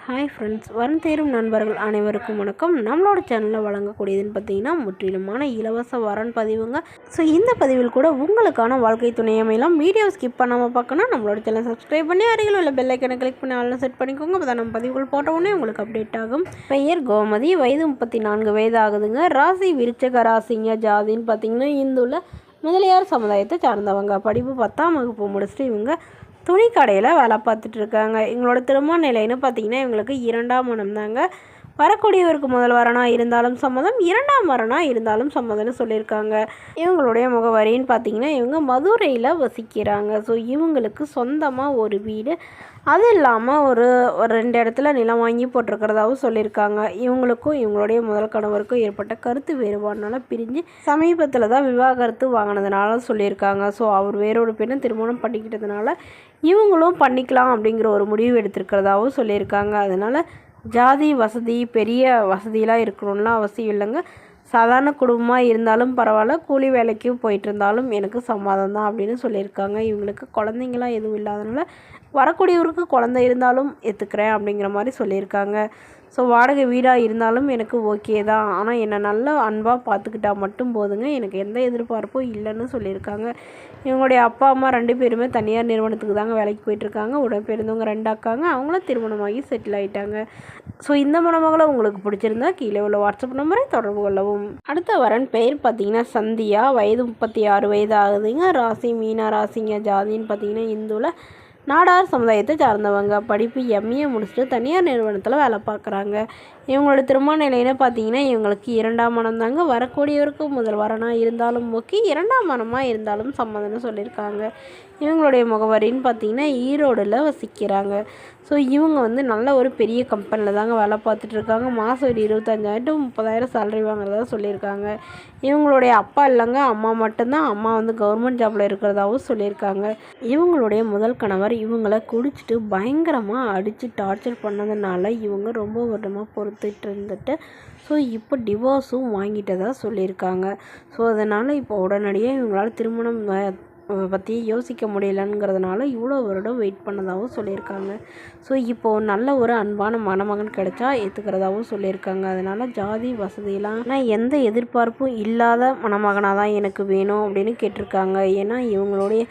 Hi friends, வரும் தேரும் நண்பர்கள் அனைவருக்கும் வணக்கம். நம்மளோட சேனலில் வழங்கக்கூடியதுன்னு பார்த்தீங்கன்னா முற்றிலுமான இலவச வரன் பதிவுங்க. ஸோ இந்த பதிவில் கூட உங்களுக்கான வாழ்க்கை துணை அமையலாம். வீடியோ ஸ்கிப் பண்ணாமல் பார்க்கணும் நம்மளோட சேனல் சப்ஸ்கிரைப் பண்ணி அருகில் உள்ள பெல் ஐக்கனை கிளிக் பண்ணி ஆல்ரெடி செட் பண்ணிக்கோங்க. அப்போ தான் நம்ம பதிவுகள் போட்ட உடனே உங்களுக்கு அப்டேட் ஆகும். பெயர் கோமதி, வயது 34 வயது ஆகுதுங்க. ராசி விருச்சக ராசிங்க. ஜாதின்னு பார்த்தீங்கன்னா இந்துல முதலியார் சமுதாயத்தை சார்ந்தவங்க. படிப்பு 10ஆம் வகுப்பு முடிச்சுட்டு இவங்க துணி கடையில் வேலை பார்த்துட்டு இருக்காங்க. எங்களோட திருமண நிலைன்னு பார்த்தீங்கன்னா இவங்களுக்கு 2ஆம் மனம் தாங்க. வரக்கூடியவருக்கு முதல் வரனாக இருந்தாலும் சம்மதம், 2ஆம் வரனாக இருந்தாலும் சம்மதம்னு சொல்லியிருக்காங்க. இவங்களுடைய முகவரின்னு பார்த்தீங்கன்னா இவங்க மதுரையில் வசிக்கிறாங்க. ஸோ இவங்களுக்கு சொந்தமாக ஒரு வீடு, அது இல்லாமல் ஒரு 2 இடத்துல நிலம் வாங்கி போட்டிருக்கிறதாவும் சொல்லியிருக்காங்க. இவங்களுக்கும் இவங்களுடைய முதல் கணவருக்கும் ஏற்பட்ட கருத்து வேறுபாடுனால பிரிஞ்சு சமீபத்தில் தான் விவாகரத்து வாங்கினதுனால சொல்லியிருக்காங்க. ஸோ அவர் வேறொரு பெண்ணை திருமணம் பண்ணிக்கிட்டதுனால இவங்களும் பண்ணிக்கலாம் அப்படிங்கிற ஒரு முடிவு எடுத்திருக்கிறதாவும் சொல்லியிருக்காங்க. அதனால் ஜாதி வசதி பெரிய வசதியெலாம் இருக்கணும்லாம் அவசியம் இல்லைங்க. சாதாரண குடும்பமாக இருந்தாலும் பரவாயில்ல, கூலி வேலைக்கு போயிட்டு இருந்தாலும் எனக்கு சம்மதம் தான் அப்படின்னு சொல்லியிருக்காங்க. இவங்களுக்கு குழந்தைங்களாம் எதுவும் இல்லாதனால வரக்கூடியவருக்கு குழந்தை இருந்தாலும் ஏற்றுக்கிறேன் அப்படிங்கிற மாதிரி சொல்லியிருக்காங்க. ஸோ வாடகை வீடாக இருந்தாலும் எனக்கு ஓகே தான், ஆனால் என்னை நல்லா அன்பாக பார்த்துக்கிட்டா மட்டும் போதுங்க, எனக்கு எந்த எதிர்பார்ப்பும் இல்லைன்னு சொல்லியிருக்காங்க. இவங்களுடைய அப்பா அம்மா 2 பேருமே தனியார் நிறுவனத்துக்கு தாங்க வேலைக்கு போயிட்டுருக்காங்க. உடன்பிறந்தவங்க 2 அக்காங்க, அவங்களும் திருமணமாகி செட்டில் ஆகிட்டாங்க. ஸோ இந்த மணமகளை உங்களுக்கு பிடிச்சிருந்தா கீழே உள்ள வாட்ஸ்அப் நம்பரை தொடர்பு கொள்ளவும். அடுத்த வரன் பெயர் பார்த்தீங்கன்னா சந்தியா, வயது 36 வயது ஆகுதுங்க. ராசி மீனா ராசிங்க. ஜாதின்னு பார்த்தீங்கன்னா இந்துவில் நாடார் சமுதாயத்தை சார்ந்தவங்க. படிப்பு எம்ஏ முடிச்சுட்டு தனியார் நிறுவனத்தில் வேலை பார்க்குறாங்க. இவங்களோட திருமண நிலைன்னு பார்த்தீங்கன்னா இவங்களுக்கு 2ஆம் மனம் தாங்க. வரக்கூடியவருக்கு முதல் வரனாக இருந்தாலும் ஓகே, 2ஆம் மனமாக இருந்தாலும் சம்மதம்னு சொல்லியிருக்காங்க. இவங்களுடைய முகவரின்னு பார்த்தீங்கன்னா ஈரோடில் வசிக்கிறாங்க. ஸோ இவங்க நல்ல ஒரு பெரிய கம்பெனியில் தாங்க வேலை பார்த்துட்ருக்காங்க. மாதம் ஒரு 25,000 to 30,000 சேலரி வாங்குறதா சொல்லியிருக்காங்க. இவங்களுடைய அப்பா இல்லைங்க, அம்மா மட்டும்தான். அம்மா கவர்மெண்ட் ஜாபில் இருக்கிறதாவும் சொல்லியிருக்காங்க. இவங்களுடைய முதல் கணவர் இவங்களை குடிச்சிட்டு பயங்கரமாக அடித்து டார்ச்சர் பண்ணதுனால இவங்க ரொம்ப வருடமாக பொறுத்துட்டு இருந்துட்டு ஸோ இப்போ டிவோர்ஸும் வாங்கிட்டதாக சொல்லியிருக்காங்க. ஸோ அதனால் இப்போ உடனடியாக இவங்களால் திருமணம் பற்றி யோசிக்க முடியலங்கிறதுனால இவ்வளோ வருடம் வெயிட் பண்ணதாகவும் சொல்லியிருக்காங்க. ஸோ இப்போது நல்ல ஒரு அன்பான மணமகன் கிடைச்சா ஏற்றுக்கிறதாகவும் சொல்லியிருக்காங்க. அதனால் ஜாதி வசதியெலாம் ஆனால் எந்த எதிர்பார்ப்பும் இல்லாத மணமகனாக தான் எனக்கு வேணும் அப்படின்னு கேட்டிருக்காங்க. ஏன்னா இவங்களுடைய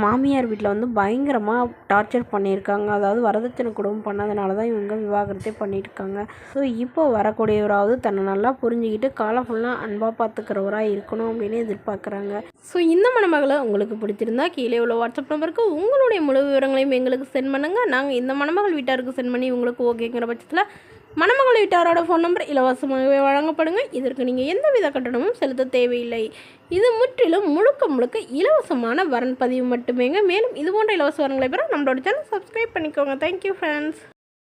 மாமியார் வீட்டில் பயங்கரமாக டார்ச்சர் பண்ணியிருக்காங்க. அதாவது வரதட்சணை குடும்பம் பண்ணதுனால தான் இவங்க விவாகரத்தே பண்ணியிருக்காங்க. ஸோ இப்போ வரக்கூடியவராவது தன்னை நல்லா புரிஞ்சுக்கிட்டு காலம் ஃபுல்லாக அன்பாக பார்த்துக்கிறவராக இருக்கணும் அப்படின்னு எதிர்பார்க்குறாங்க. ஸோ இந்த மணமகளை உங்களுக்கு பிடிச்சிருந்தா கீழே உள்ள வாட்ஸ்அப் நம்பருக்கு உங்களுடைய முழு விவரங்களையும் எங்களுக்கு சென்ட் பண்ணுங்கள். நாங்கள் இந்த மணமகள் வீட்டாருக்கு சென்ட் பண்ணி உங்களுக்கு ஓகேங்கிற பட்சத்தில் மணமகள் வீட்டாரோட ஃபோன் நம்பர் இலவசமாகவே வழங்கப்படுங்க. இதற்கு நீங்கள் எந்தவித கட்டணமும் செலுத்த தேவையில்லை. இது முற்றிலும் முழுக்க இலவசமான வரன் பதிவு மட்டுமேங்க. மேலும் இது போன்ற இலவச வரன்களை பெற நம்மளோட சேனல் சப்ஸ்கிரைப் பண்ணிக்கோங்க. Thank you friends.